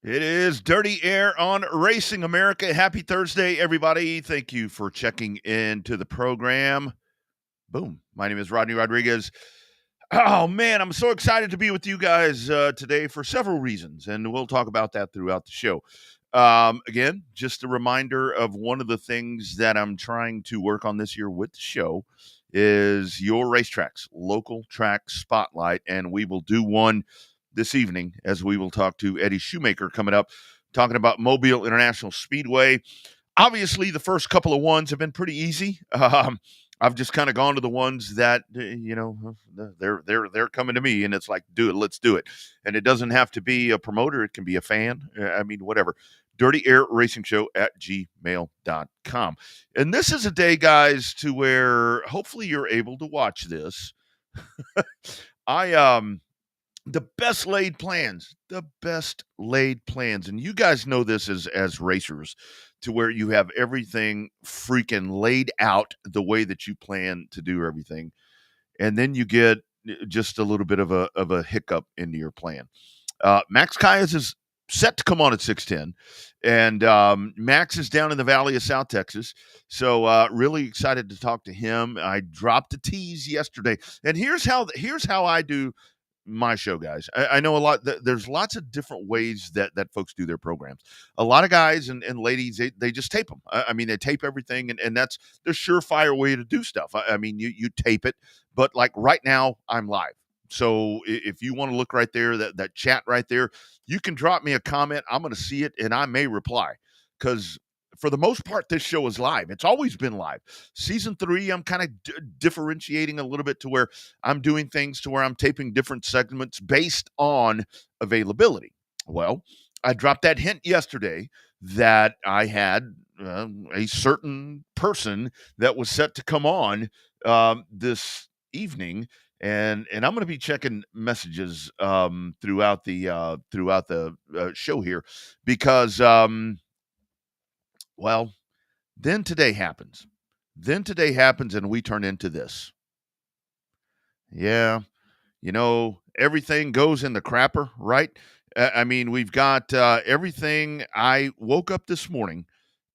It is Dirty Air on Racing America. Happy Thursday, everybody. Thank you for checking into the program. Boom. My name is Rodney Rodriguez. Oh, man, I'm so excited to be with you guys today for several reasons, and we'll talk about that throughout the show. Again, just a reminder of one of the things that I'm trying to work on this year with the show is your racetracks, local track spotlight, and we will do one this evening as we will talk to Eddie Schumacher coming up, talking about Mobile International Speedway. Obviously, the first couple of ones have been pretty easy. I've just kind of gone to the ones that they're coming to me, and it's like, do it, let's do it. And it doesn't have to be a promoter; it can be a fan. I mean, whatever. Dirty Air Racing Show at gmail.com. And this is a day, guys, to where hopefully you're able to watch this. I the best laid plans, and you guys know this as racers, to where you have everything freaking laid out the way that you plan to do everything, and then you get just a little bit of a hiccup into your plan. Max Kayas is set to come on at 6:10, and Max is down in the Valley of South Texas, so really excited to talk to him. I dropped a tease yesterday, and here's how I do my show, guys. I know a lot. There's lots of different ways that folks do their programs. A lot of guys and ladies, they just tape them. I mean, they tape everything, and that's the surefire way to do stuff. I mean, you tape it, but like right now, I'm live. So if you want to look right there, that chat right there, you can drop me a comment. I'm going to see it, and I may reply because for the most part, this show is live. It's always been live. Season 3, I'm kind of differentiating a little bit to where I'm doing things to where I'm taping different segments based on availability. Well, I dropped that hint yesterday that I had a certain person that was set to come on this evening, and I'm going to be checking messages throughout the show here because well, then today happens. Then today happens, and we turn into this. Yeah, everything goes in the crapper, right? I mean, we've got everything. I woke up this morning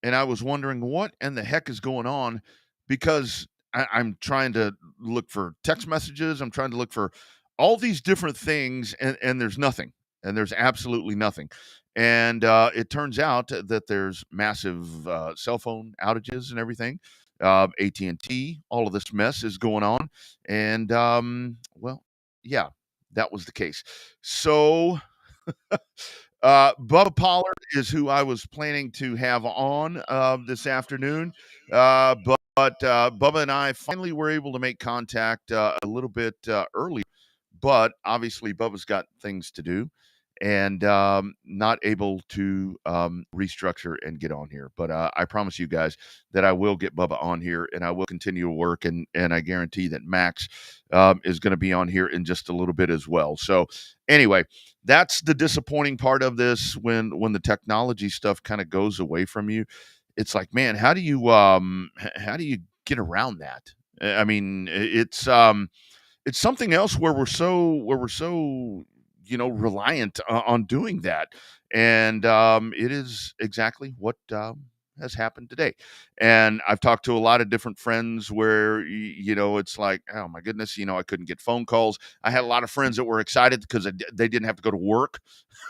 and I was wondering what in the heck is going on because I'm trying to look for text messages. I'm trying to look for all these different things, and there's nothing. And there's absolutely nothing. And it turns out that there's massive cell phone outages and everything. AT&T, all of this mess is going on. And, well, yeah, that was the case. So Bubba Pollard is who I was planning to have on this afternoon. But Bubba and I finally were able to make contact a little bit earlier. But obviously, Bubba's got things to do and not able to restructure and get on here. But I promise you guys that I will get Bubba on here and I will continue to work. And I guarantee that Max is going to be on here in just a little bit as well. So anyway, that's the disappointing part of this when the technology stuff kind of goes away from you. It's like, man, how do you get around that? I mean, it's something else where we're so reliant on doing that, and it is exactly what has happened today. And I've talked to a lot of different friends where it's like, oh my goodness, I couldn't get phone calls. I had a lot of friends that were excited because they didn't have to go to work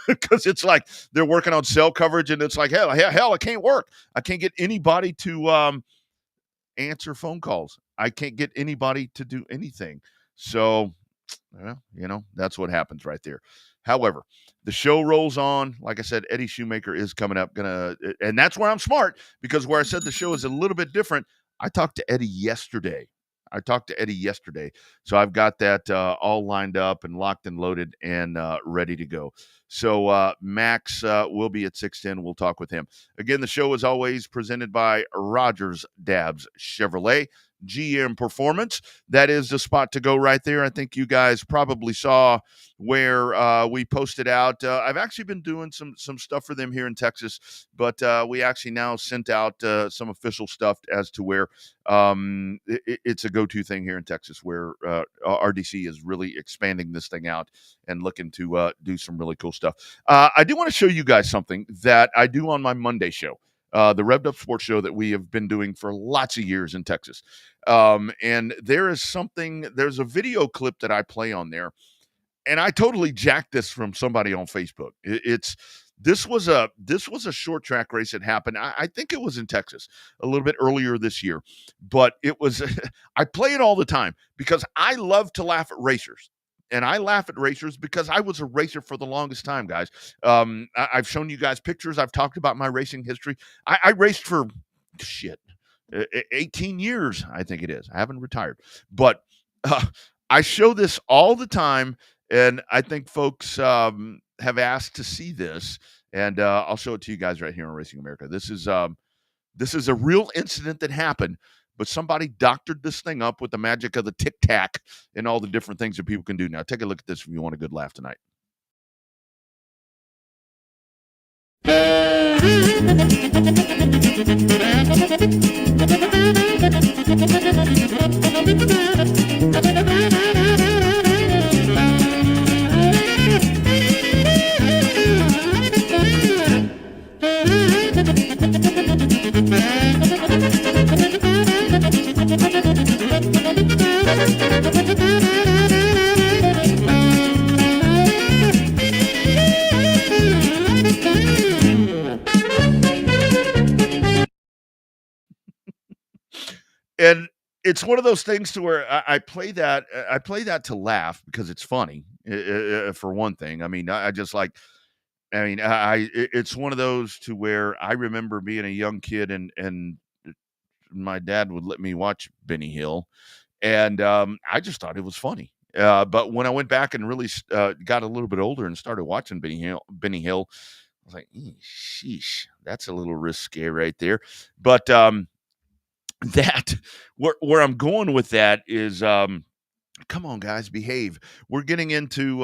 because it's like they're working on cell coverage, and it's like hell, I can't work. I can't get anybody to answer phone calls. I can't get anybody to do anything. So, well, that's what happens right there. However, the show rolls on. Like I said, Eddie Shoemaker is coming up. And that's where I'm smart because where I said the show is a little bit different. I talked to Eddie yesterday. So I've got that all lined up and locked and loaded and ready to go. So Max will be at 6:10. We'll talk with him. Again, the show is always presented by Rogers Dabbs Chevrolet. GM Performance. That is the spot to go right there. I think you guys probably saw where we posted out. I've actually been doing some stuff for them here in Texas, but we actually now sent out some official stuff as to where it's a go-to thing here in Texas, where RDC is really expanding this thing out and looking to do some really cool stuff. I do want to show you guys something that I do on my Monday show. The Revved Up Sports Show that we have been doing for lots of years in Texas. And there's a video clip that I play on there, and I totally jacked this from somebody on Facebook. This was a short track race that happened. I think it was in Texas a little bit earlier this year, but it was, I play it all the time because I love to laugh at racers. And I laugh at racers because I was a racer for the longest time, guys. I've shown you guys pictures. I've talked about my racing history. I raced for 18 years, I think it is. I haven't retired, but I show this all the time, and I think folks have asked to see this, and I'll show it to you guys right here on Racing America. This is a real incident that happened, but somebody doctored this thing up with the magic of the tic tac and all the different things that people can do. Now, take a look at this if you want a good laugh tonight. And it's one of those things to where I play that to laugh because it's funny, for one thing. I mean, I just like, I mean, it's one of those to where I remember being a young kid, and my dad would let me watch Benny Hill, and I just thought it was funny. But when I went back and really got a little bit older and started watching Benny Hill, I was like, sheesh, that's a little risque right there. But that where I'm going with that is, come on, guys, behave. We're getting into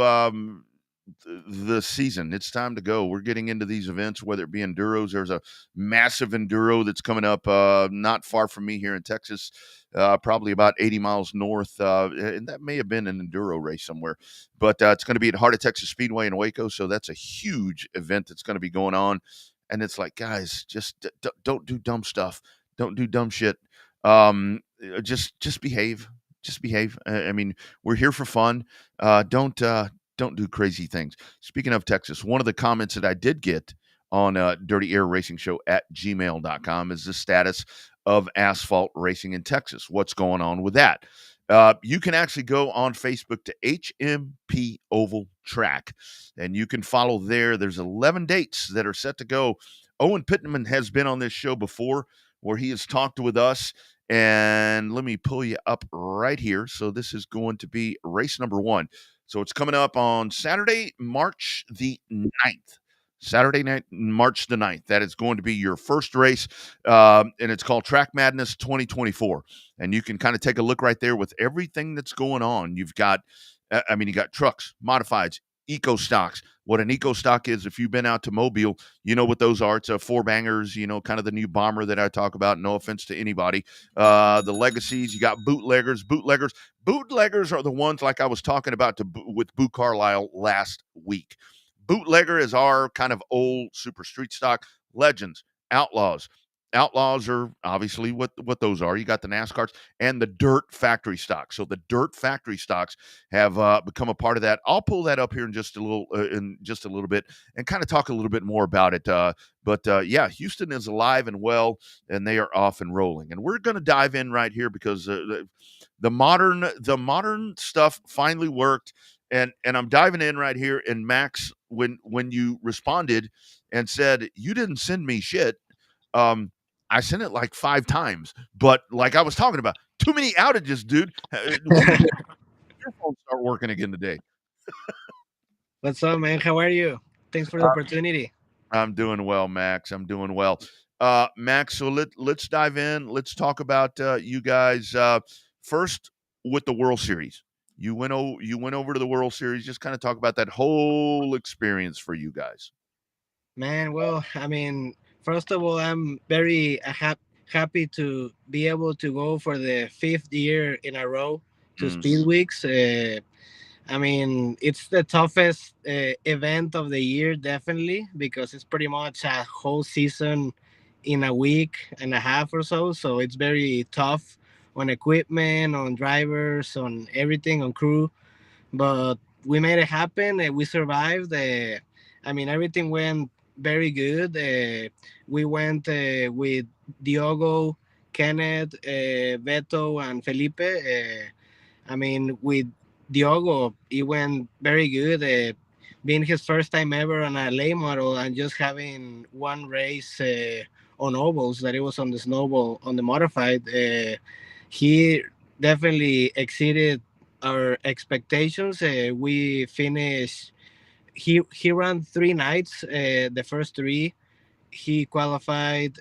the season. It's time to go. We're getting into these events, whether it be enduros. There's a massive enduro that's coming up not far from me here in Texas, probably about 80 miles north, and that may have been an enduro race somewhere, but it's going to be at Heart of Texas Speedway in Waco, so that's a huge event that's going to be going on. And it's like, guys, just don't do dumb stuff. Don't do dumb shit. Just behave. Just behave. I mean, we're here for fun. Don't do crazy things. Speaking of Texas, one of the comments that I did get on Dirty Air Racing Show at gmail.com is the status of asphalt racing in Texas. What's going on with that? You can actually go on Facebook to HMP Oval Track, and you can follow there. There's 11 dates that are set to go. Owen Pittman has been on this show before, where he has talked with us. And let me pull you up right here. So this is going to be race number 1. So it's coming up on Saturday, March the 9th. Saturday night, March the 9th. That is going to be your first race, and it's called Track Madness 2024. And you can kind of take a look right there with everything that's going on. You've got, you got trucks, modifieds, eco stocks. What an eco stock is, if you've been out to Mobile, you know what those are. It's a four bangers, kind of the new bomber that I talk about. No offense to anybody. The legacies, you got bootleggers. Bootleggers are the ones like I was talking about with Boo Carlisle last week. Bootlegger is our kind of old super street stock. Legends, outlaws. Outlaws are obviously what those are. You got the NASCARs and the dirt factory stock. So the dirt factory stocks have become a part of that. I'll pull that up here in just a little bit and kind of talk a little bit more about it. But Houston is alive and well, and they are off and rolling. And we're going to dive in right here because the modern stuff finally worked. And I'm diving in right here. And Max, when you responded and said you didn't send me shit, I sent it like 5 times, but like I was talking about, too many outages, dude. When did your phone start working again today? What's up, man? How are you? Thanks for the opportunity. I'm doing well, Max. I'm doing well. Max, so let's dive in. Let's talk about you guys first with the World Series. You went over to the World Series. Just kind of talk about that whole experience for you guys. Man, well, I mean, first of all, I'm very happy to be able to go for the fifth year in a row to Mm, Speedweeks. I mean, it's the toughest event of the year, definitely, because it's pretty much a whole season in a week and a half or so. So it's very tough on equipment, on drivers, on everything, on crew. But we made it happen. We survived. I mean, everything went very good. We went with Diogo, Kenneth, Beto, and Felipe. I mean, with Diogo, it went very good. Being his first time ever on a lay model and just having one race on ovals that it was on the snowball on the modified, he definitely exceeded our expectations. We finished. He ran 3 nights. The first three, he qualified.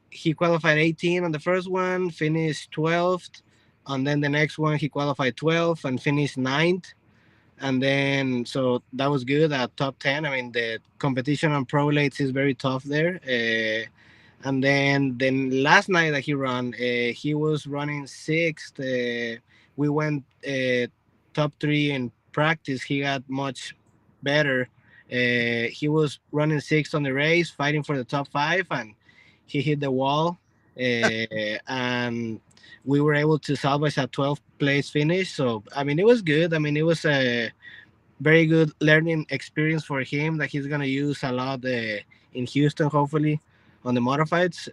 He qualified 18 on the first one, finished 12th. And then the next one, he qualified 12th and finished ninth. And then, so that was good at top 10. I mean, the competition on pro lates is very tough there. And then last night that he ran, he was running sixth. We went top three in practice. He got much better. He was running sixth on the race, fighting for the top five, and he hit the wall. And we were able to salvage a 12th place finish. So I mean, it was good. I mean, it was a very good learning experience for him that he's gonna use a lot in Houston, hopefully, on the modifieds.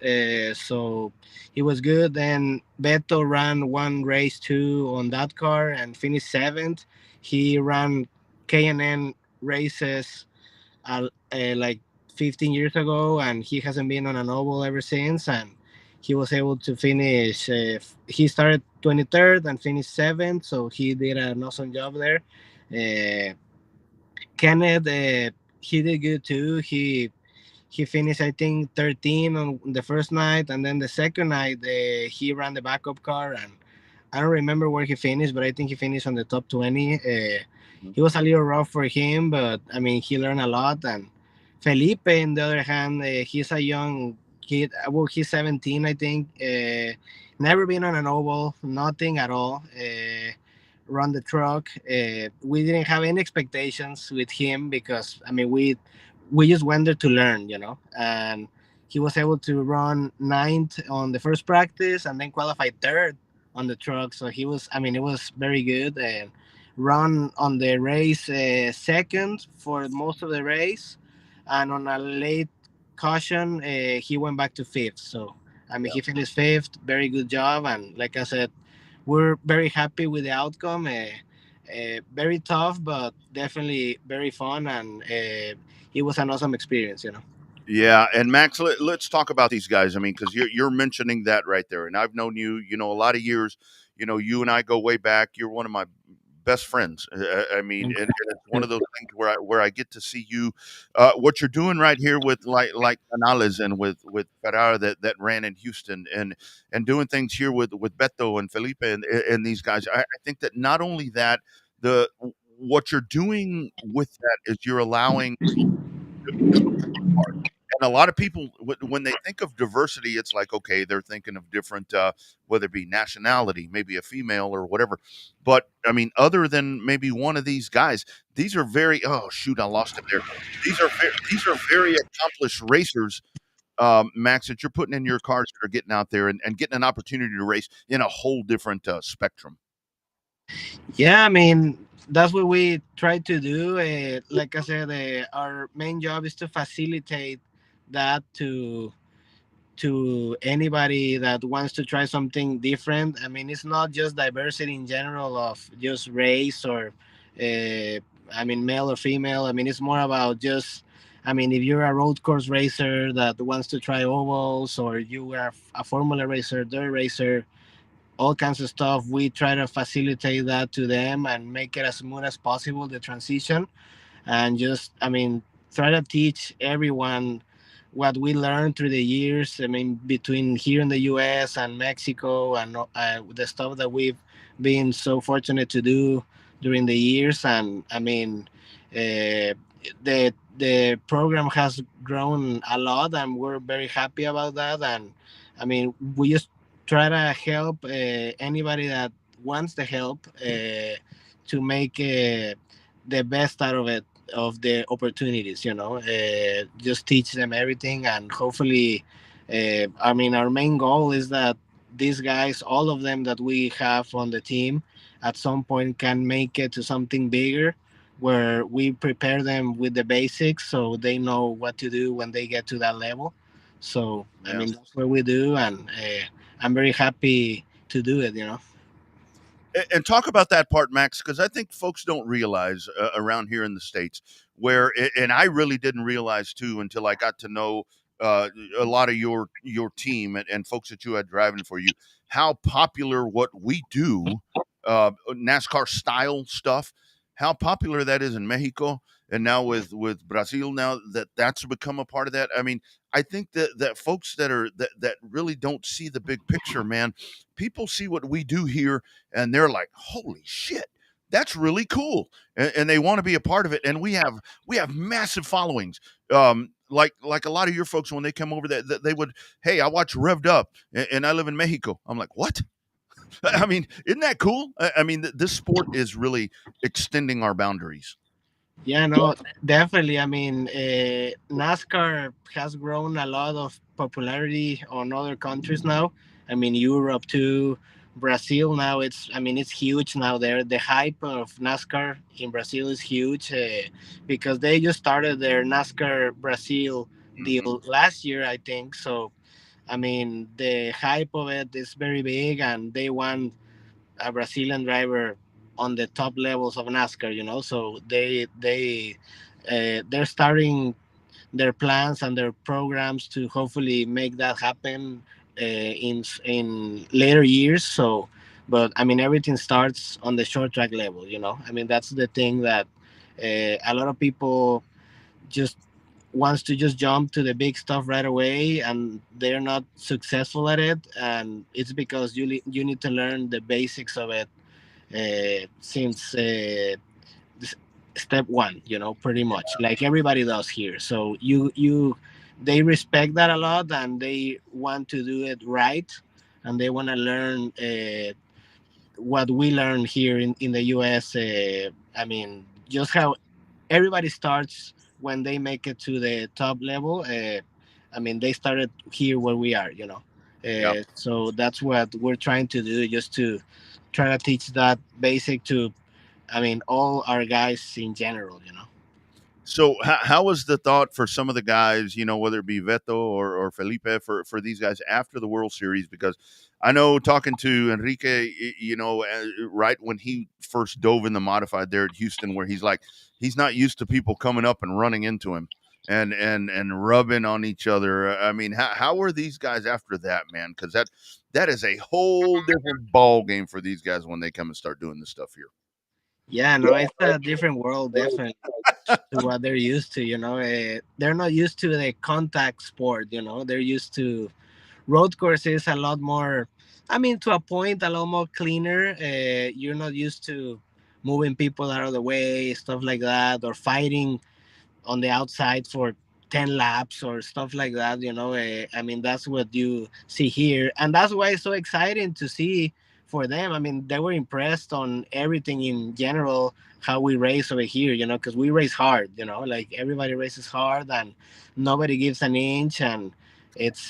So he was good. Then Beto ran one race too on that car and finished seventh. He ran K&N races like 15 years ago, and he hasn't been on an oval ever since. And he was able to finish. He started 23rd and finished seventh, so he did an awesome job there. Uh, Kenneth, he did good too. He finished, I think, 13 on the first night, and then the second night he ran the backup car, and I don't remember where he finished, but I think he finished on the top 20. He was a little rough for him, but I mean, he learned a lot. And Felipe, on the other hand, he's a young kid. Well, he's 17, I think. Never been on an oval, nothing at all. Run the truck. We didn't have any expectations with him because I mean we just went there to learn, and he was able to run ninth on the first practice and then qualified third on the truck. So he was, I mean, it was very good and run on the race second for most of the race, and on a late caution he went back to fifth. So I mean, he finished fifth. Very good job, and like I said, we're very happy with the outcome. Very tough, but definitely very fun, and it was an awesome experience. Yeah, and Max, let's talk about these guys. I mean, because you're mentioning that right there, and I've known you, a lot of years. You and I go way back. You're one of my best friends. I mean, and it's one of those things where I get to see you, what you're doing right here with like Canales and with Ferrara that ran in Houston, and doing things here with Beto and Felipe and these guys. I think that not only that, the what you're doing with that is you're allowing and a lot of people when they think of diversity, it's like, okay, they're thinking of different whether it be nationality, maybe a female or whatever. But I mean, other than maybe one of these guys, these are very, oh shoot, I lost him there. These are very accomplished racers, Max, that you're putting in your cars that are getting out there and getting an opportunity to race in a whole different spectrum. Yeah, I mean, that's what we try to do. Like I said, our main job is to facilitate that to anybody that wants to try something different. I mean, it's not just diversity in general of just race or, I mean, male or female. I mean, it's more about just, I mean, if you're a road course racer that wants to try ovals, or you are a formula racer, dirt racer, all kinds of stuff, we try to facilitate that to them and make it as smooth as possible, the transition. And just, I mean, try to teach everyone what we learned through the years. I mean, between here in the U.S. and Mexico, and the stuff that we've been so fortunate to do during the years. And I mean, the program has grown a lot, and we're very happy about that. And I mean, we just try to help anybody that wants the help to make the best out of it, of the opportunities, just teach them everything. And hopefully, I mean, our main goal is that these guys, all of them that we have on the team, at some point can make it to something bigger, where we prepare them with the basics so they know what to do when they get to that level. So I Yeah. mean, that's what we do. And I'm very happy to do it. And talk about that part, Max, because I think folks don't realize around here in the States where, and I really didn't realize too until I got to know uh, a lot of your team and folks that you had driving for you, how popular what we do, NASCAR style stuff, how popular that is in Mexico, and now with Brazil now that's become a part of that. I mean, I think that folks that really don't see the big picture, man, people see what we do here and they're like, "Holy shit, that's really cool," and they want to be a part of it. And we have massive followings. Like a lot of your folks when they come over, that they would, "Hey, I watch Revved Up, and I live in Mexico." I'm like, "What?" I mean, isn't that cool? I mean, this sport is really extending our boundaries. Yeah, no, definitely. I mean, NASCAR has grown a lot of popularity on other countries now. I mean, Europe too, Brazil now. I mean, it's huge now there. The hype of NASCAR in Brazil is huge because they just started their NASCAR Brazil Hmm. deal last year, I think. So, I mean, the hype of it is very big, and they want a Brazilian driver on the top levels of NASCAR. So they're starting their plans and their programs to hopefully make that happen in later years. So, but I mean, everything starts on the short track level. I mean, that's the thing that a lot of people just wants to just jump to the big stuff right away, and they're not successful at it. And it's because you need to learn the basics of it since step one, pretty much like everybody does here. So they respect that a lot, and they want to do it right, and they want to learn what we learn here in the US. I mean, just how everybody starts when they make it to the top level. I mean, they started here where we are. Yeah. So that's what we're trying to do, just to try to teach that basic to, I mean, all our guys in general. So how was the thought for some of the guys, whether it be Veto or Felipe, for these guys after the World Series? Because I know talking to Enrique, right when he first dove in the modified there at Houston, where he's like, he's not used to people coming up and running into him and rubbing on each other. I mean, how were these guys after that, man? Because that is a whole different ball game for these guys when they come and start doing this stuff here. Yeah, no, it's a different world, definitely, to what they're used to. They're not used to the contact sport. They're used to road courses a lot more. I mean, to a point, a lot more cleaner. You're not used to moving people out of the way, stuff like that, or fighting on the outside for 10 laps or stuff like that. I mean, that's what you see here, and that's why it's so exciting to see for them. I mean, they were impressed on everything in general, how we race over here, because we race hard. Like everybody races hard, and nobody gives an inch. And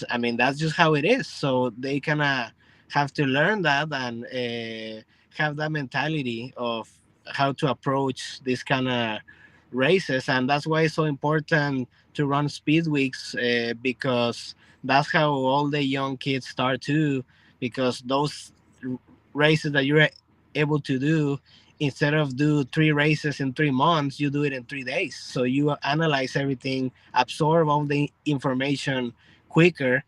I mean, that's just how it is. So they kind of have to learn that, and have that mentality of how to approach this kind of races. And that's why it's so important to run speed weeks, because that's how all the young kids start too. Because those races that you're able to do, instead of do 3 races in 3 months, you do it in 3 days. So you analyze everything, absorb all the information quicker,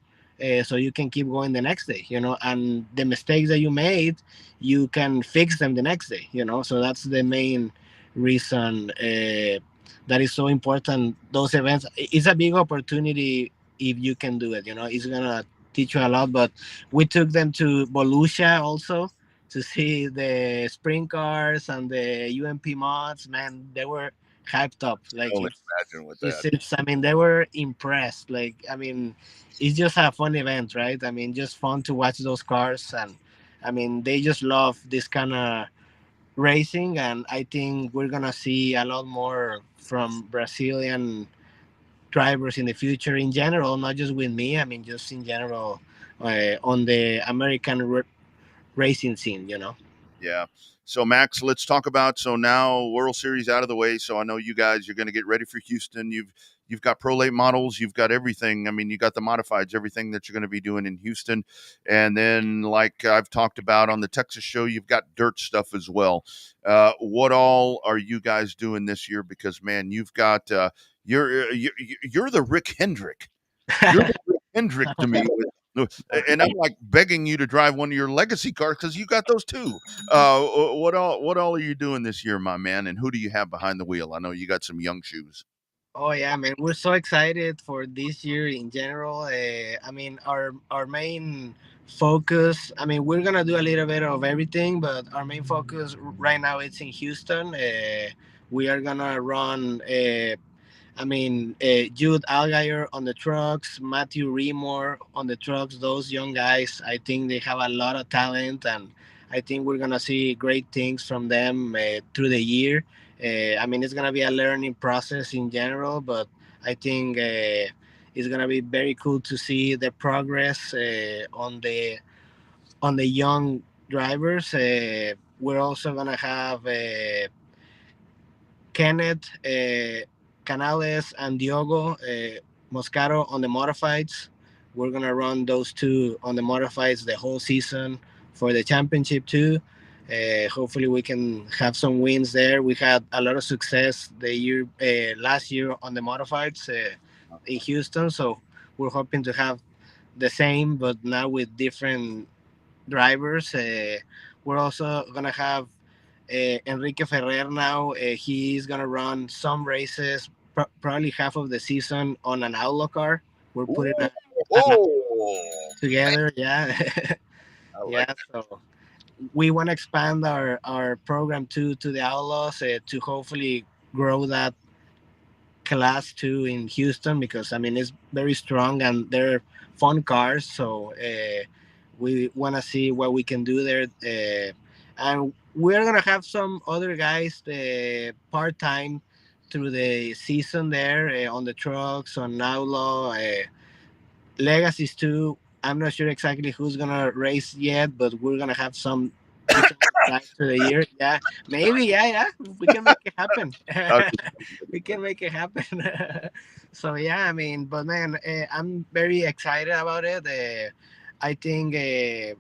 so you can keep going the next day. And the mistakes that you made, you can fix them the next day. So that's the main reason that is so important. Those events, it's a big opportunity if you can do it. It's gonna teach you a lot. But we took them to Volusia also to see the sprint cars and the UMP mods. Man, they were hyped up. I Like only imagine with that. it's. I mean, they were impressed. Like, I mean, it's just a fun event, right? I mean, just fun to watch those cars, and I mean, they just love this kind of racing, and I think we're gonna see a lot more from Brazilian drivers in the future in general, not just with me. I mean, just in general on the American racing scene. Yeah. So Max, let's talk about so now World Series out of the way. So I know you guys you're going to get ready for Houston. You've got pro late models, you've got everything. I mean, you got the modifieds, everything that you're going to be doing in Houston. And then like I've talked about on the Texas show, you've got dirt stuff as well. What all are you guys doing this year because man, you've got you're the Rick Hendrick. You're the Rick Hendrick to me. And I'm like begging you to drive one of your legacy cars because you got those too. What all are you doing this year, my man? And who do you have behind the wheel? I know you got some young shoes. Oh yeah, man, we're so excited for this year in general. I mean, our main focus. I mean, we're gonna do a little bit of everything, but our main focus right now it's in Houston. We are gonna run. I mean, Jude Allgaier on the trucks, Matthew Remore on the trucks. Those young guys, I think they have a lot of talent, and I think we're gonna see great things from them through the year. I mean, it's gonna be a learning process in general, but I think it's gonna be very cool to see the progress on the young drivers. We're also gonna have. Kenneth Canales and Diogo Moscaro on the modifieds. We're gonna run those two on the modifieds the whole season for the championship too. Hopefully, we can have some wins there. We had a lot of success the year last year on the modifieds in Houston, so we're hoping to have the same, but now with different drivers. We're also gonna have Enrique Ferrer now. He's gonna run some races, probably half of the season on an outlaw car. We're putting Ooh, an oh, man, together, yeah, I like yeah. So we want to expand our program to the outlaws to hopefully grow that class two in Houston because I mean it's very strong and they're fun cars. So we want to see what we can do there, and we're gonna have some other guys part time through the season there on the trucks on Outlaw. Legacies too. I'm not sure exactly who's gonna race yet, but we're gonna have some different guys through the year. Yeah, maybe. Yeah, yeah. We can make it happen. it. We can make it happen. So yeah, I mean, but man, I'm very excited about it. I think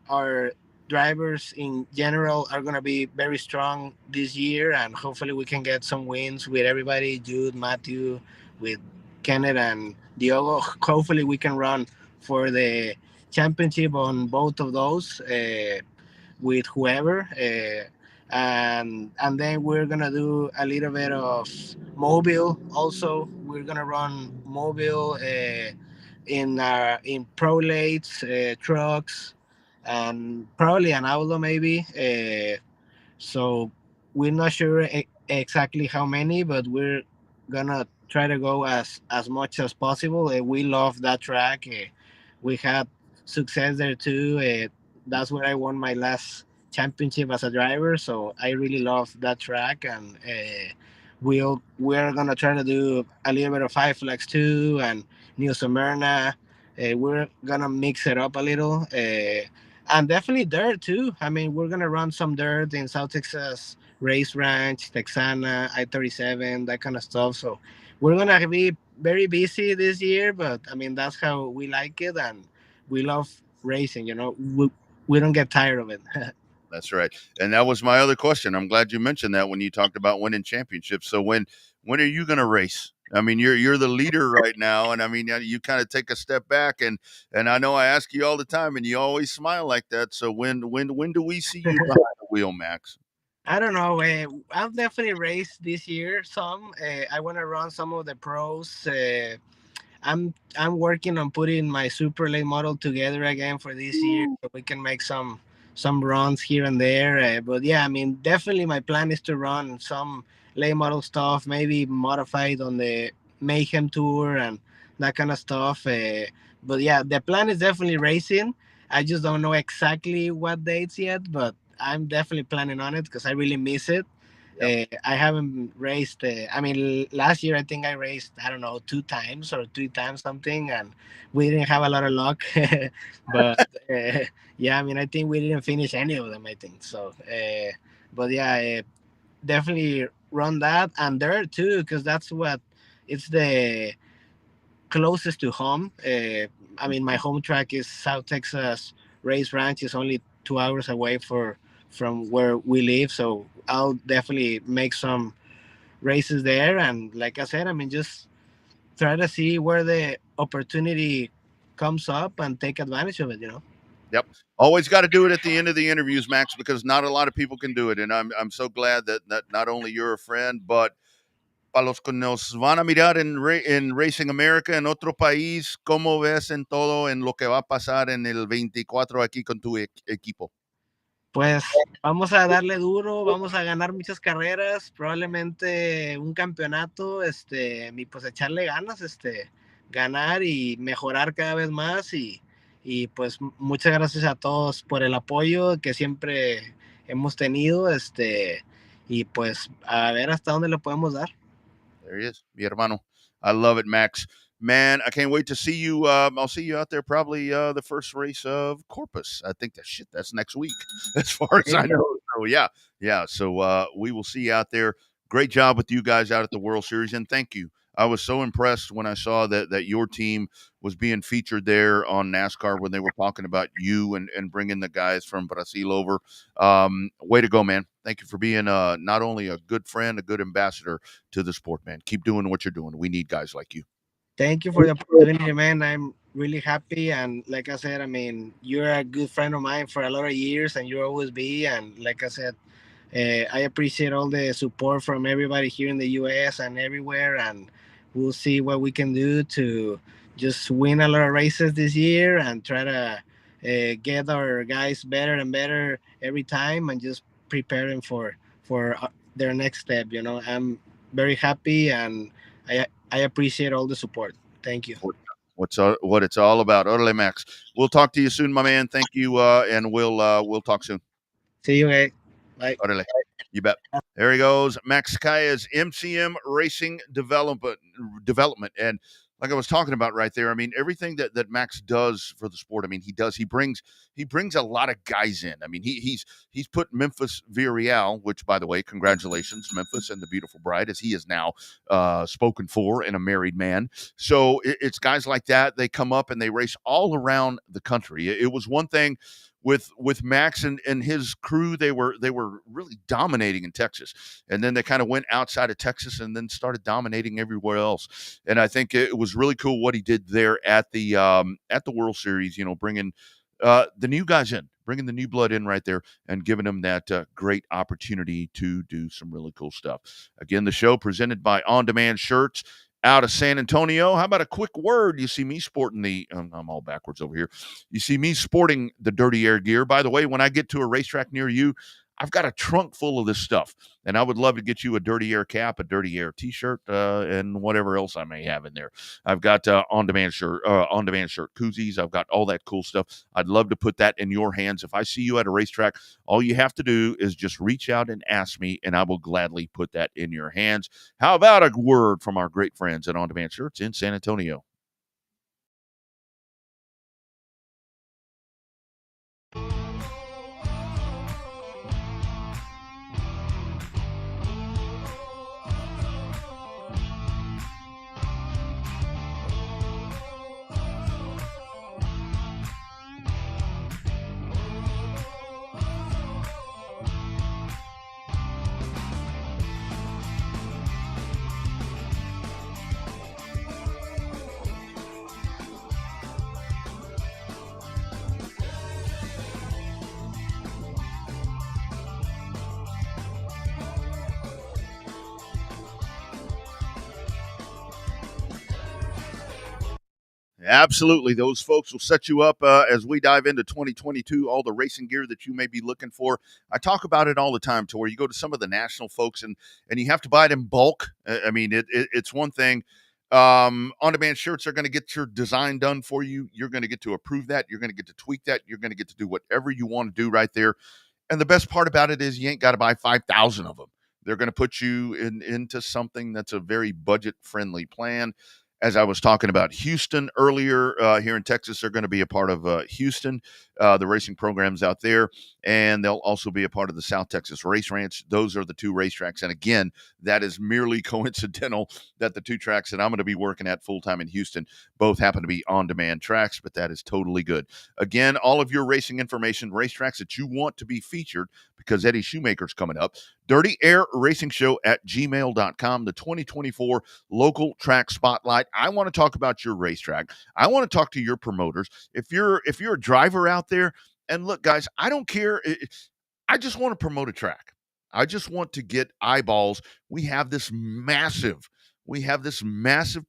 our drivers in general are gonna be very strong this year, and hopefully we can get some wins with everybody. Jude, Matthew, with Kenneth and Diogo. Hopefully we can run for the championship on both of those with whoever. And then we're gonna do a little bit of mobile also. We're gonna run mobile in pro lates, trucks, and probably an outlaw maybe. So we're not sure exactly how many, but we're gonna try to go as much as possible. We love that track. We had success there too. That's where I won my last championship as a driver. So I really love that track, and we're gonna try to do a little bit of Five Flags too, and New Smyrna. We're gonna mix it up a little. And definitely dirt too. I mean, we're gonna run some dirt in South Texas Race Ranch, Texana, I-37, that kind of stuff. So we're gonna be very busy this year, but I mean that's how we like it, and we love racing. We don't get tired of it. That's right. And that was my other question. I'm glad you mentioned that when you talked about winning championships. So when are you going to race? I mean, you're the leader right now, and I mean, you kind of take a step back, and I know I ask you all the time, and you always smile like that. So when do we see you behind the wheel, Max? I don't know. I'll definitely race this year. I want to run some of the pros. I'm working on putting my super late model together again for this year, so we can make some runs here and there. But yeah, I mean, definitely my plan is to run some late model stuff, maybe modified on the Mayhem Tour and that kind of stuff. But yeah, the plan is definitely racing. I just don't know exactly what dates yet, but I'm definitely planning on it because I really miss it. Yep. I haven't raced. I mean, last year I think I raced, I don't know, 2 times or 3 times something, and we didn't have a lot of luck. But yeah, I mean, I think we didn't finish any of them. I think so. But yeah, definitely run that and there too, because that's what it's the closest to home. I mean, my home track is South Texas Race Ranch. Is only 2 hours away from where we live, so I'll definitely make some races there. And like I said, I mean, just try to see where the opportunity comes up and take advantage of it. Yep. Always got to do it at the end of the interviews, Max, because not a lot of people can do it. And I'm so glad that not only you're a friend, but para los que nos van a mirar en Racing America, en otro país, ¿cómo ves en todo en lo que va a pasar en el 24 aquí con tu equipo? Pues vamos a darle duro, vamos a ganar muchas carreras, probablemente un campeonato, y pues echarle ganas, ganar y mejorar cada vez más y pues muchas gracias a todos por el apoyo que siempre hemos tenido, y pues a ver hasta dónde le podemos dar. There he is, mi hermano. I love it, Max. Man, I can't wait to see you. I'll see you out there probably the first race of Corpus. I think that's next week, as far as I know. So yeah. So we will see you out there. Great job with you guys out at the World Series, and thank you. I was so impressed when I saw that your team was being featured there on NASCAR when they were talking about you and bringing the guys from Brazil over. Way to go, man. Thank you for being not only a good friend, a good ambassador to the sport, man. Keep doing what you're doing. We need guys like you. Thank you for the opportunity, man. I'm really happy. And like I said, I mean, you're a good friend of mine for a lot of years, and you always be. And like I said, I appreciate all the support from everybody here in the U.S. and everywhere. And we'll see what we can do to just win a lot of races this year and try to get our guys better and better every time, and just prepare them for their next step. I'm very happy, and I appreciate all the support. Thank you. What it's all about. Orale, Max. We'll talk to you soon, my man. Thank you, and we'll talk soon. See you, guys. Bye. Orale. You bet. There he goes, Max Kaya's MCM Racing Development, and like I was talking about right there, I mean, everything that Max does for the sport, I mean, he brings a lot of guys in. I mean, he's put Memphis Villarreal, which, by the way, congratulations, Memphis and the beautiful bride, as he is now spoken for and a married man. So it's guys like that. They come up and they race all around the country. It was one thing with Max and his crew. They were really dominating in Texas, and then they kind of went outside of Texas and then started dominating everywhere else. And I think it was really cool what he did there at the World Series, bringing the new guys in, bringing the new blood in right there, and giving them that great opportunity to do some really cool stuff. Again, the show presented by On Demand Shirts out of San Antonio. How about a quick word? You see me sporting I'm all backwards over here. You see me sporting the Dirty Air gear. By the way, when I get to a racetrack near you, I've got a trunk full of this stuff, and I would love to get you a Dirty Air cap, a Dirty Air t-shirt, and whatever else I may have in there. I've got on-demand shirt koozies. I've got all that cool stuff. I'd love to put that in your hands. If I see you at a racetrack, all you have to do is just reach out and ask me, and I will gladly put that in your hands. How about a word from our great friends at On Demand Shirts in San Antonio? Absolutely. Those folks will set you up as we dive into 2022, all the racing gear that you may be looking for. I talk about it all the time to where you go to some of the national folks and you have to buy it in bulk. I mean, it's one thing. On-demand shirts are going to get your design done for you. You're going to get to approve that. You're going to get to tweak that. You're going to get to do whatever you want to do right there. And the best part about it is you ain't got to buy 5,000 of them. They're going to put you into something that's a very budget-friendly plan. As I was talking about Houston earlier, here in Texas, they're going to be a part of Houston, the racing programs out there, and they'll also be a part of the South Texas Race Ranch. Those are the two racetracks. And again, that is merely coincidental that the two tracks that I'm going to be working at full-time in Houston both happen to be on-demand tracks, but that is totally good. Again, all of your racing information, racetracks that you want to be featured, because Eddie Schumacher's coming up, Dirty Air Racing Show at gmail.com, the 2024 local track spotlight. I want to talk about your racetrack. I want to talk to your promoters. If you're a driver out there, and look, guys, I don't care. I just want to promote a track. I just want to get eyeballs. We have this massive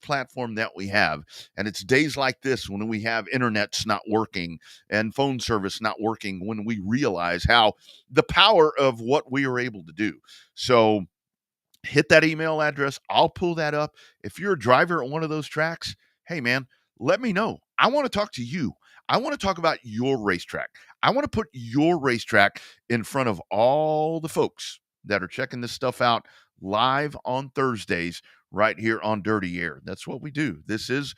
platform that we have, and it's days like this when we have internet's not working and phone service not working, when we realize how the power of what we are able to do. So hit that email address. I'll pull that up. If you're a driver at one of those tracks, hey, man, let me know. I want to talk to you. I want to talk about your racetrack. I want to put your racetrack in front of all the folks that are checking this stuff out live on Thursdays right here on Dirty Air. That's what we do. This is,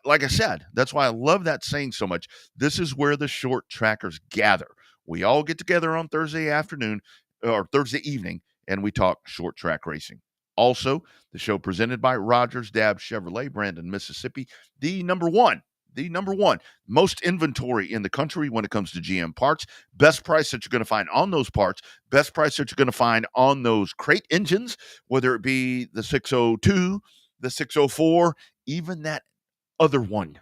like I said, that's why I love that saying so much. This is where the short trackers gather. We all get together on Thursday afternoon or Thursday evening, and we talk short track racing. Also, the show presented by Rogers Dabbs Chevrolet, Brandon, Mississippi, the number one most inventory in the country when it comes to GM parts. Best price that you're going to find on those parts. Best price that you're going to find on those crate engines, whether it be the 602, the 604, even that other one.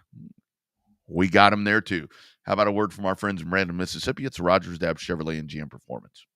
We got them there too. How about a word from our friends in Brandon, Mississippi? It's Rogers Dabbs Chevrolet and GM Performance.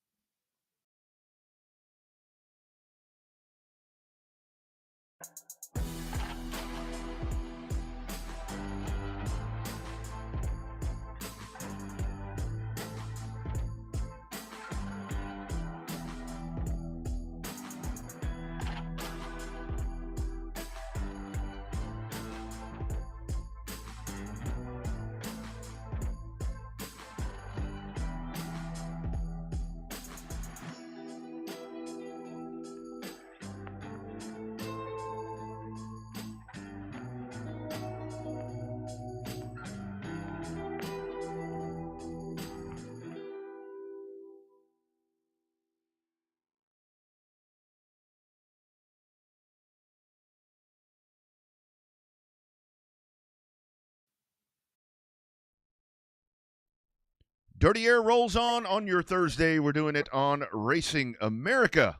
Dirty Air rolls on your Thursday. We're doing it on Racing America.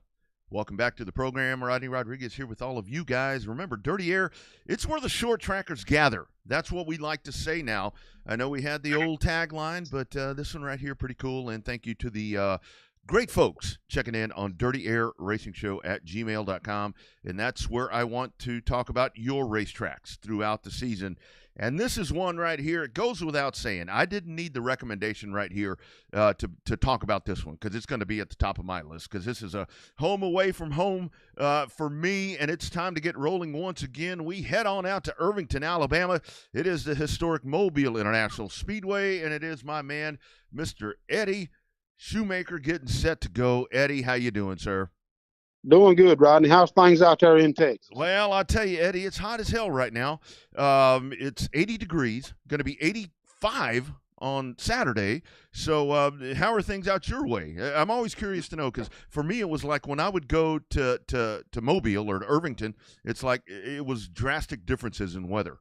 Welcome back to the program. Rodney Rodriguez here with all of you guys. Remember, Dirty Air, it's where the short trackers gather. That's what we like to say now. I know we had the old tagline, but this one right here, pretty cool. And thank you to the great folks checking in on Dirty Air Racing Show at gmail.com. And that's where I want to talk about your racetracks throughout the season. And this is one right here. It goes without saying. I didn't need the recommendation right here to talk about this one, because it's going to be at the top of my list, because this is a home away from home for me, and it's time to get rolling once again. We head on out to Irvington, Alabama. It is the historic Mobile International Speedway, and it is my man, Mr. Eddie Schumacher, getting set to go. Eddie, how you doing, sir? Doing good, Rodney. How's things out there in Texas? Well, I'll tell you, Eddie, it's hot as hell right now. It's 80 degrees, going to be 85 on Saturday. So how are things out your way? I'm always curious to know, because for me, it was like when I would go to Mobile or to Irvington, it's like it was drastic differences in weather.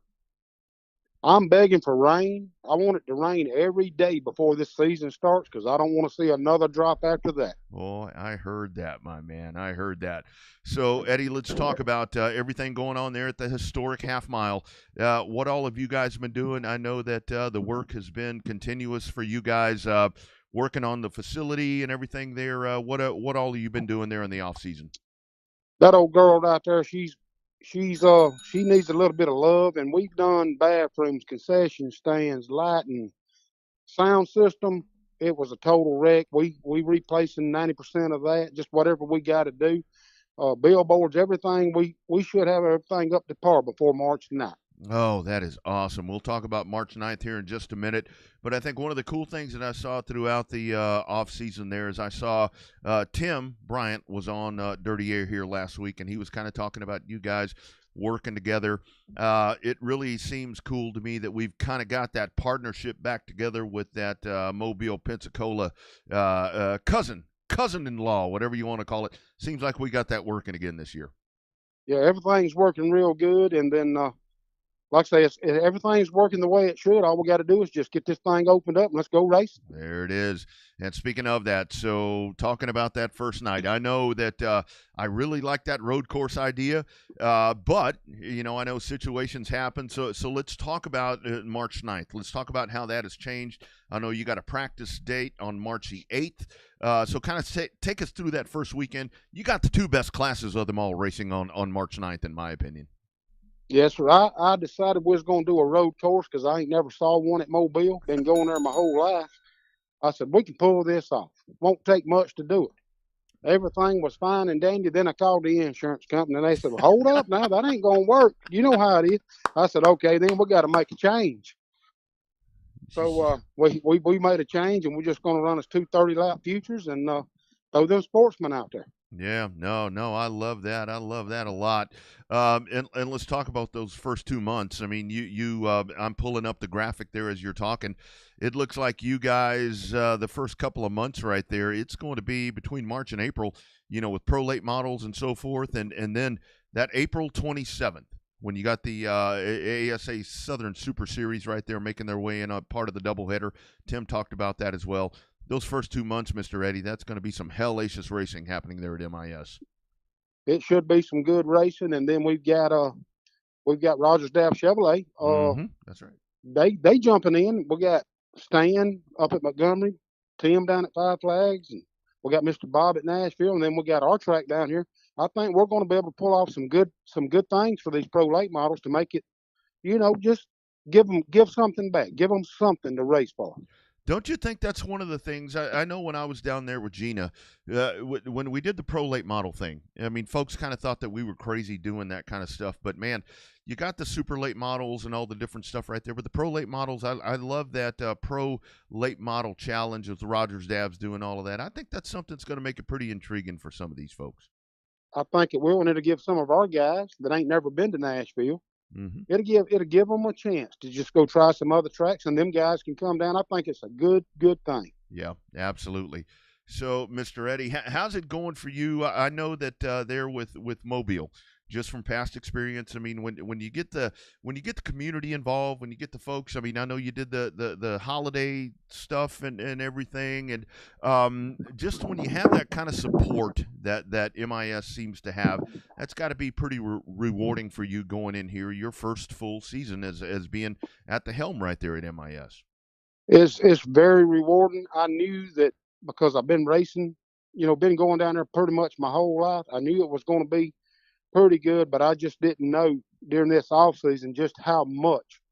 I'm begging for rain. I want it to rain every day before this season starts, because I don't want to see another drop after that. Oh, I heard that, my man. I heard that. So, Eddie, let's talk about everything going on there at the historic half mile. What all of you guys have been doing. I know that the work has been continuous for you guys, working on the facility and everything there. What all have you been doing there in the off season? That old girl out there, she's she needs a little bit of love, and we've done bathrooms, concession stands, lighting, sound system. It was a total wreck. We replacing 90% of that, just whatever we got to do. Billboards, everything. We should have everything up to par before March 9th. Oh, that is awesome. We'll talk about March 9th here in just a minute. But I think one of the cool things that I saw throughout the off season there is I saw Tim Bryant was on Dirty Air here last week, and he was kind of talking about you guys working together. It really seems cool to me that we've kind of got that partnership back together with that Mobile, Pensacola cousin-in-law, whatever you want to call it. Seems like we got that working again this year. Yeah, everything's working real good, and then like I say, everything's working the way it should. All we got to do is just get this thing opened up and let's go racing. There it is. And speaking of that, so talking about that first night, I know that I really like that road course idea, but, you know, I know situations happen. So let's talk about March 9th. Let's talk about how that has changed. I know you got a practice date on March the 8th. So kind of take us through that first weekend. You got the two best classes of them all racing on March 9th, in my opinion. Yes, sir. I decided we was going to do a road course because I ain't never saw one at Mobile. Been going there my whole life. I said, we can pull this off. Won't take much to do it. Everything was fine and dandy. Then I called the insurance company, and they said, well, hold up now. That ain't going to work. You know how it is. I said, okay, then we got to make a change. So we made a change, and we're just going to run us two 30-lap futures and throw them sportsmen out there. Yeah, no, I love that. I love that a lot. And let's talk about those first 2 months. I mean, I'm pulling up the graphic there as you're talking. It looks like you guys, the first couple of months right there, it's going to be between March and April, you know, with pro late models and so forth. And then that April 27th, when you got the ASA Southern Super Series right there making their way in a part of the doubleheader. Tim talked about that as well. Those first 2 months, Mr. Eddie, that's going to be some hellacious racing happening there at MIS. It should be some good racing, and then we've got Rogers Dav Chevrolet. That's right. They jumping in. We got Stan up at Montgomery, Tim down at Five Flags, and we got Mr. Bob at Nashville, and then we got our track down here. I think we're going to be able to pull off some good things for these pro late models to make it, you know, just give something back, give them something to race for. Don't you think that's one of the things? I know when I was down there with Gina, when we did the pro late model thing, I mean, folks kind of thought that we were crazy doing that kind of stuff. But, man, you got the super late models and all the different stuff right there. But the pro late models, I love that pro late model challenge with Rogers Dabs doing all of that. I think that's something that's going to make it pretty intriguing for some of these folks. I think it will, and it'll give some of our guys that ain't never been to Nashville, it'll give them a chance to just go try some other tracks, and them guys can come down. I think it's a good thing. Yeah, absolutely. So, Mr. Eddie, how's it going for you? I know that there with Mobile, just from past experience. I mean, when you get the community involved, when you get the folks. I mean, I know you did the holiday stuff and everything, and just when you have that kind of support that MIS seems to have, that's got to be pretty rewarding for you going in here, your first full season as being at the helm right there at MIS. It's very rewarding. I knew that because I've been racing, you know, been going down there pretty much my whole life. I knew it was going to be pretty good, but I just didn't know during this off season just how much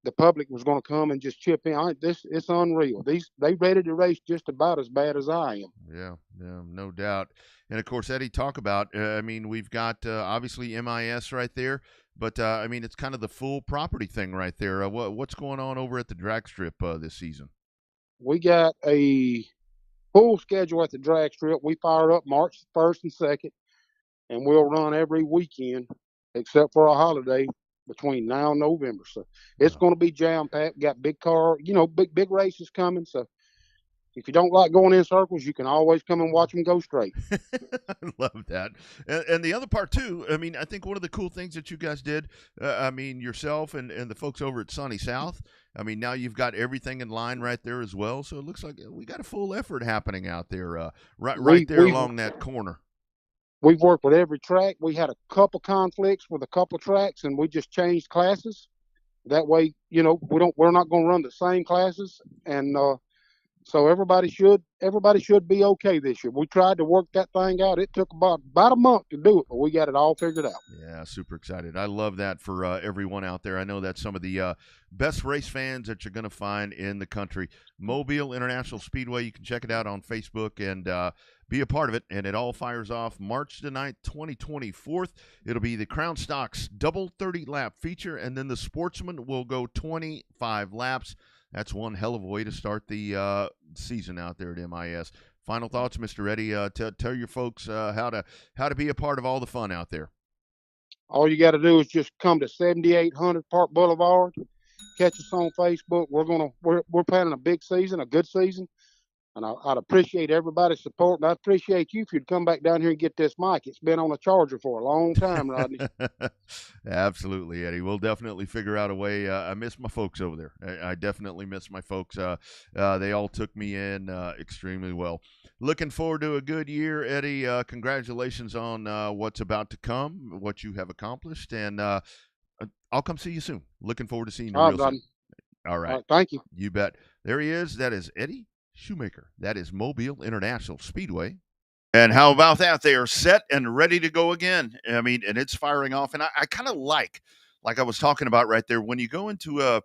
the public was going to come and just chip in. It's unreal. They ready to race just about as bad as I am. Yeah, no doubt. And of course, Eddie, talk about. I mean, we've got obviously MIS right there, but I mean, it's kind of the full property thing right there. What's going on over at the drag strip this season? We got a full schedule at the drag strip. We fire up March 1st and 2nd, and we'll run every weekend except for a holiday between now and November. So it's going to be jam-packed. Got big car, you know, big races coming. So if you don't like going in circles, you can always come and watch them go straight. I love that. And the other part, too, I mean, I think one of the cool things that you guys did, I mean, yourself and the folks over at Sunny South, I mean, now you've got everything in line right there as well. So it looks like we got a full effort happening out there, right there along that corner. We've worked with every track. We had a couple conflicts with a couple tracks, and we just changed classes. That way, you know, we're not going to run the same classes. And So everybody should be okay this year. We tried to work that thing out. It took about a month to do it, but we got it all figured out. Yeah, super excited. I love that for everyone out there. I know that's some of the best race fans that you're going to find in the country. Mobile International Speedway. You can check it out on Facebook and be a part of it. And it all fires off March the 9th, 2024. It'll be the Crown Stocks double 30-lap feature, and then the Sportsman will go 25 laps. That's one hell of a way to start the season out there at MIS. Final thoughts, Mr. Eddie. Tell your folks how to be a part of all the fun out there. All you got to do is just come to 7800 Park Boulevard. Catch us on Facebook. We're planning a big season, a good season, and I'd appreciate everybody's support. And I'd appreciate you if you'd come back down here and get this mic. It's been on a charger for a long time, Rodney. Absolutely, Eddie. We'll definitely figure out a way. I miss my folks over there. I definitely miss my folks. They all took me in extremely well. Looking forward to a good year, Eddie. Congratulations on what's about to come, what you have accomplished, and I'll come see you soon. Looking forward to seeing you real soon. All right. Thank you. You bet. There he is. That is Eddie Schumacher. That is Mobile International Speedway. And how about that? They are set and ready to go again. I mean, and it's firing off. And I kind of like I was talking about right there, when you go into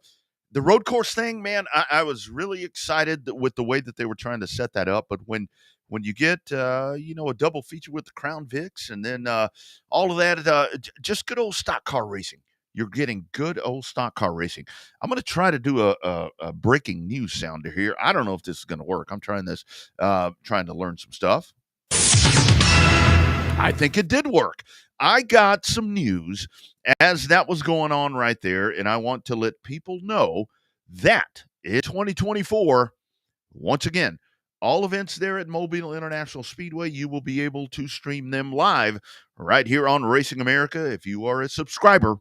the road course thing, man, I was really excited with the way that they were trying to set that up. But when you get, a double feature with the Crown Vics and then all of that, just good old stock car racing. You're getting good old stock car racing. I'm going to try to do a breaking news sounder here. I don't know if this is going to work. I'm trying this, trying to learn some stuff. I think it did work. I got some news as that was going on right there, and I want to let people know that in 2024, once again, all events there at Mobile International Speedway, you will be able to stream them live right here on Racing America. If you are a subscriber,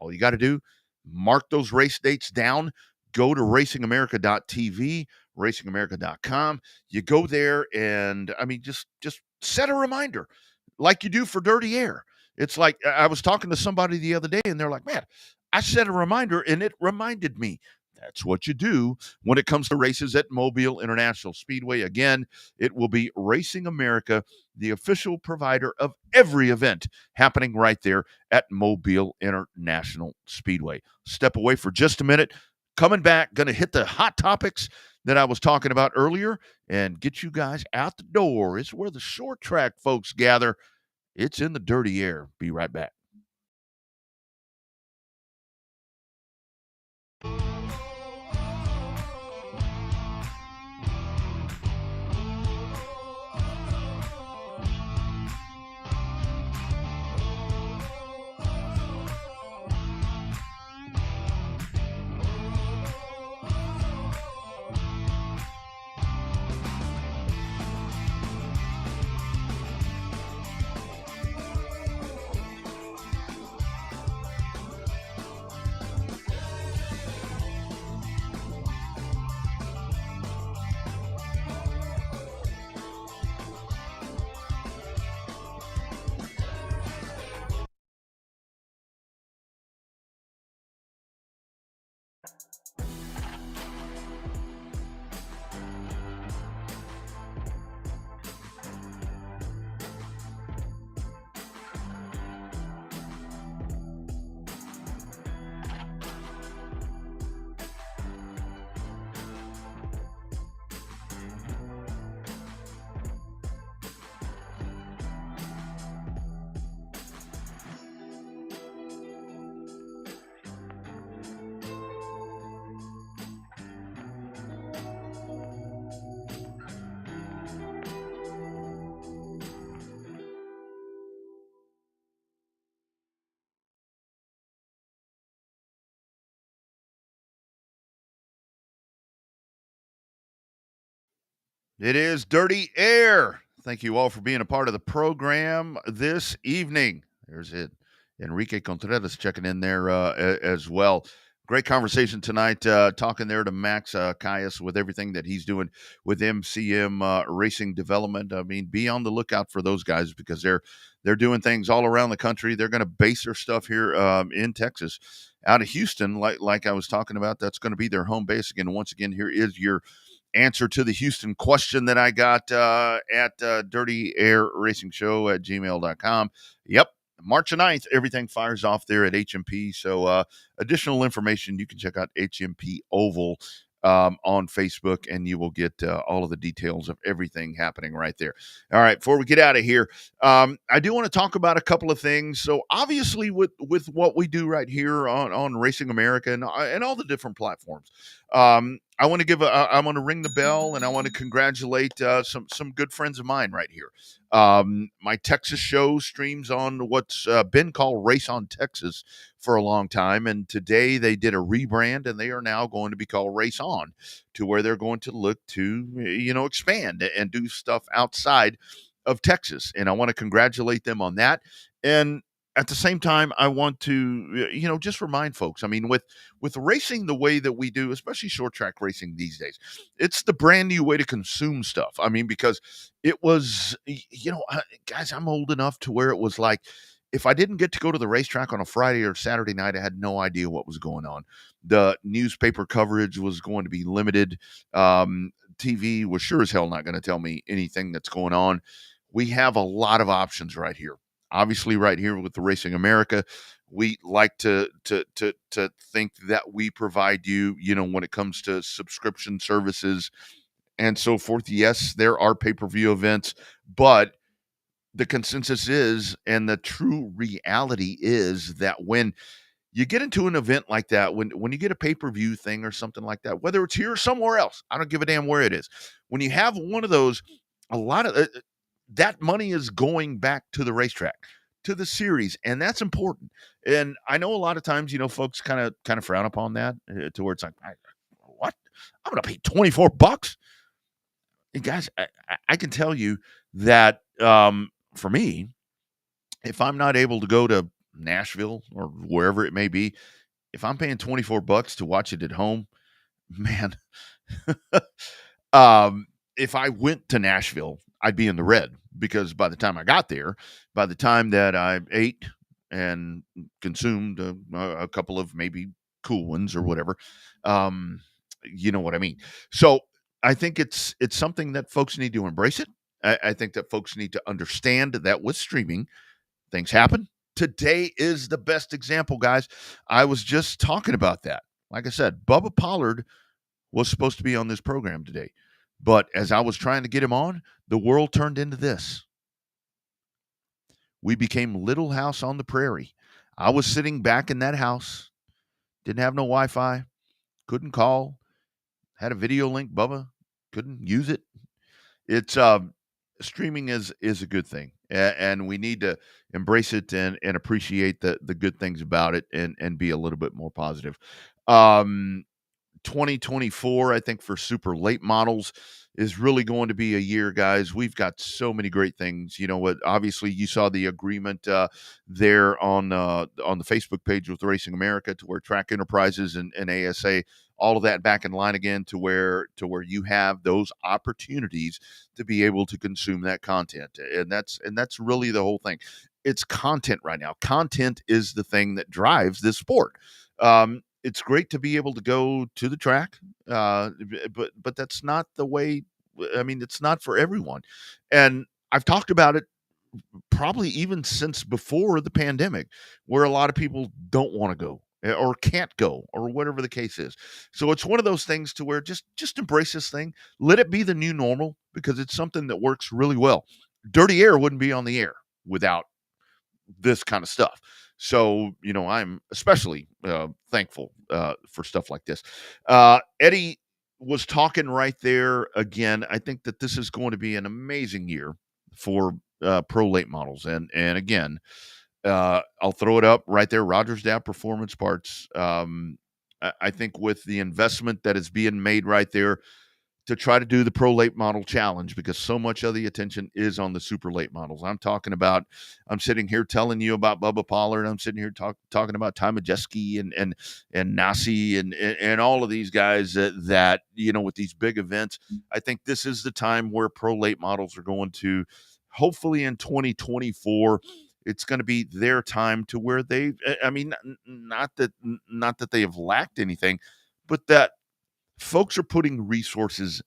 all you got to do, mark those race dates down, go to racingamerica.tv, racingamerica.com. You go there and, I mean, just set a reminder like you do for Dirty Air. It's like I was talking to somebody the other day and they're like, man, I set a reminder and it reminded me. That's what you do when it comes to races at Mobile International Speedway. Again, it will be Racing America, the official provider of every event happening right there at Mobile International Speedway. Step away for just a minute. Coming back, going to hit the hot topics that I was talking about earlier and get you guys out the door. It's where the short track folks gather. It's in the Dirty Air. Be right back. It is Dirty Air. Thank you all for being a part of the program this evening. There's it. Enrique Contreras checking in there as well. Great conversation tonight, talking there to Max Caius with everything that he's doing with MCM Racing Development. I mean, be on the lookout for those guys because they're doing things all around the country. They're going to base their stuff here in Texas, out of Houston, like I was talking about. That's going to be their home base again. Once again, here is your answer to the Houston question that I got at Dirty Air Racing Show at gmail.com. Yep. March 9th, everything fires off there at HMP. So additional information, you can check out HMP Oval on Facebook, and you will get all of the details of everything happening right there. All right, before we get out of here, I do want to talk about a couple of things. So obviously with what we do right here on Racing America and all the different platforms, I want to I want to ring the bell, and I want to congratulate some good friends of mine right here. My Texas show streams on what's been called Race on Texas for a long time, and today they did a rebrand, and they are now going to be called Race On, to where they're going to look to expand and do stuff outside of Texas. And I want to congratulate them on that. And at the same time, I want to just remind folks, I mean, with racing the way that we do, especially short track racing these days, it's the brand new way to consume stuff. I mean, because it was, guys, I'm old enough to where it was like, if I didn't get to go to the racetrack on a Friday or Saturday night, I had no idea what was going on. The newspaper coverage was going to be limited. TV was sure as hell not going to tell me anything that's going on. We have a lot of options right here. Obviously, right here with the Racing America, we like to think that we provide you, when it comes to subscription services and so forth. Yes, there are pay-per-view events, but the consensus is, and the true reality is, that when you get into an event like that, when you get a pay-per-view thing or something like that, whether it's here or somewhere else, I don't give a damn where it is. When you have one of those, a lot of that money is going back to the racetrack, to the series, and that's important. And I know a lot of times, folks kind of frown upon that, to where it's like, what? I'm going to pay $24. And guys, I can tell you that for me, if I'm not able to go to Nashville or wherever it may be, if I'm paying $24 to watch it at home, man, if I went to Nashville, I'd be in the red, because by the time I got there, by the time that I ate and consumed a couple of maybe cool ones or whatever, you know what I mean? So I think it's something that folks need to embrace it. I think that folks need to understand that with streaming, things happen. Today is the best example, guys. I was just talking about that. Like I said, Bubba Pollard was supposed to be on this program today. But as I was trying to get him on, the world turned into this. We became Little House on the Prairie. I was sitting back in that house, didn't have no Wi-Fi, couldn't call, had a video link, Bubba, couldn't use it. It's streaming is a good thing, and we need to embrace it and appreciate the good things about it, and be a little bit more positive. 2024, I think, for super late models is really going to be a year, guys. We've got so many great things. You know what? Obviously, you saw the agreement there on the Facebook page with Racing America, to where Track Enterprises and ASA, all of that back in line again, to where you have those opportunities to be able to consume that content, and that's really the whole thing. It's content right now. Content is the thing that drives this sport. It's great to be able to go to the track, but that's not the way. I mean, it's not for everyone, and I've talked about it probably even since before the pandemic, where a lot of people don't want to go or can't go or whatever the case is. So it's one of those things to where just embrace this thing, let it be the new normal, because it's something that works really well. Dirty Air wouldn't be on the air without this kind of stuff. So, I'm especially thankful for stuff like this. Eddie was talking right there again. I think that this is going to be an amazing year for pro late models. And again, I'll throw it up right there. Rogers Dab Performance Parts. I think with the investment that is being made right there to try to do the pro late model challenge, because so much of the attention is on the super late models. I'm sitting here telling you about Bubba Pollard. I'm sitting here talking about Ty Majeski and Nasi and all of these guys that, with these big events. I think this is the time where pro late models are going to, hopefully in 2024, it's going to be their time, to where they, I mean, not that they have lacked anything, but that folks are putting resources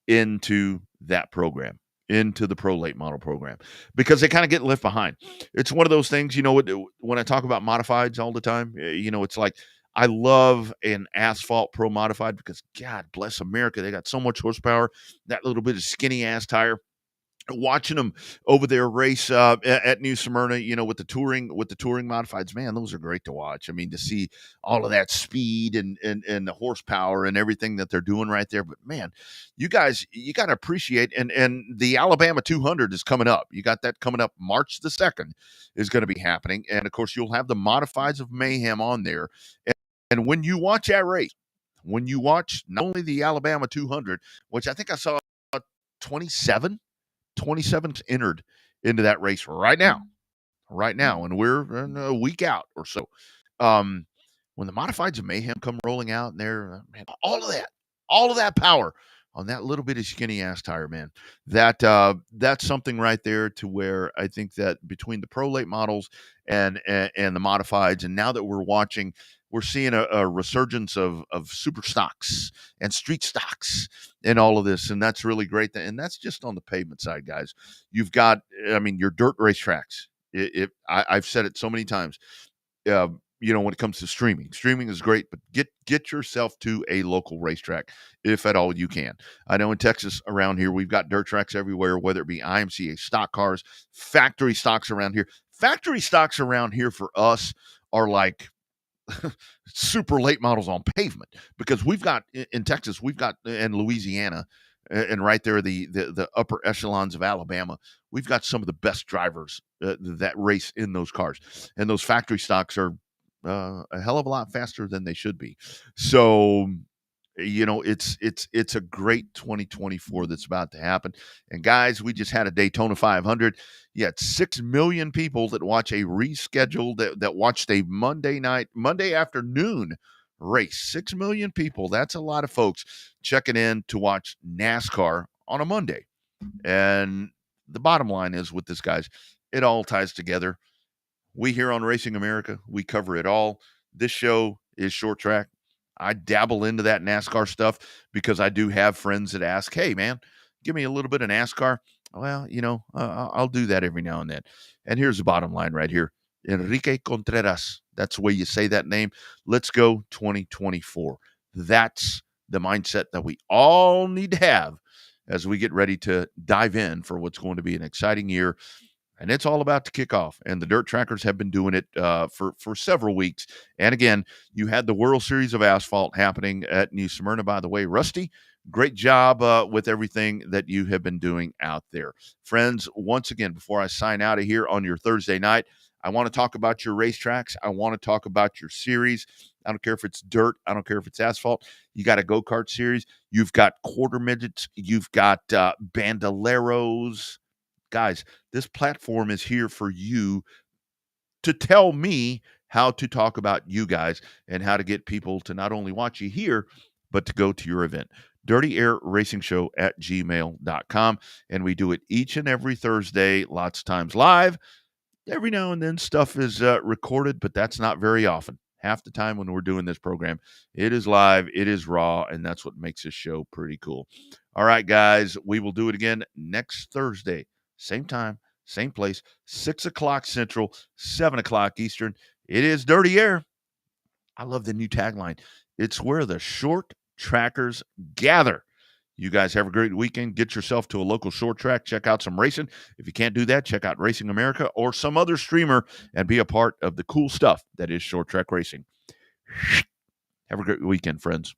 into that program, into the pro late model program, because they kind of get left behind. It's one of those things, when I talk about modifieds all the time, it's like I love an asphalt pro modified because God bless America, they got so much horsepower, that little bit of skinny ass tire. Watching them over there race at New Smyrna, with the touring modifieds, man, those are great to watch. I mean, to see all of that speed and the horsepower and everything that they're doing right there. But man, you guys, you got to appreciate, and the Alabama 200 is coming up. You got that coming up March the 2nd is going to be happening, and of course you'll have the modifieds of mayhem on there. And when you watch that race, when you watch not only the Alabama 200, which I think I saw 27 entered into that race right now, and we're a week out or so. When the modifieds of mayhem come rolling out, and they're man, all of that power on that little bit of skinny ass tire, man, that's something right there, to where I think that between the pro late models and the modifieds, and now that we're seeing a resurgence of super stocks and street stocks and all of this, and that's really great. And that's just on the pavement side, guys. You've got, I mean, your dirt racetracks. I've said it so many times. When it comes to streaming is great, but get yourself to a local racetrack if at all you can. I know in Texas around here, we've got dirt tracks everywhere, whether it be IMCA stock cars, factory stocks around here. Factory stocks around here for us are like super late models on pavement, because we've got in Texas, we've got in Louisiana, and right there the upper echelons of Alabama, we've got some of the best drivers that race in those cars, and those factory stocks are a hell of a lot faster than they should be. So it's a great 2024 that's about to happen. And guys, we just had a Daytona 500. You had 6 million people that watch a rescheduled, that watched a Monday afternoon race. 6 million people. That's a lot of folks checking in to watch NASCAR on a Monday. And the bottom line is with this, guys, it all ties together. We here on Racing America, we cover it all. This show is short track. I dabble into that NASCAR stuff because I do have friends that ask, hey, man, give me a little bit of NASCAR. Well, I'll do that every now and then. And here's the bottom line right here. Enrique Contreras. That's the way you say that name. Let's go 2024. That's the mindset that we all need to have as we get ready to dive in for what's going to be an exciting year. And it's all about to kick off. And the Dirt Trackers have been doing it for several weeks. And again, you had the World Series of Asphalt happening at New Smyrna, by the way. Rusty, great job with everything that you have been doing out there. Friends, once again, before I sign out of here on your Thursday night, I want to talk about your racetracks. I want to talk about your series. I don't care if it's dirt. I don't care if it's asphalt. You got a go-kart series. You've got quarter midgets. You've got bandoleros. Guys, this platform is here for you to tell me how to talk about you guys and how to get people to not only watch you here, but to go to your event. Dirty Air Racing Show at gmail.com. And we do it each and every Thursday, lots of times live. Every now and then stuff is recorded, but that's not very often. Half the time when we're doing this program, it is live, it is raw, and that's what makes this show pretty cool. All right, guys, we will do it again next Thursday. Same time, same place, 6 o'clock Central, 7 o'clock Eastern. It is Dirty Air. I love the new tagline. It's where the short trackers gather. You guys have a great weekend. Get yourself to a local short track. Check out some racing. If you can't do that, check out Racing America or some other streamer and be a part of the cool stuff that is short track racing. Have a great weekend, friends.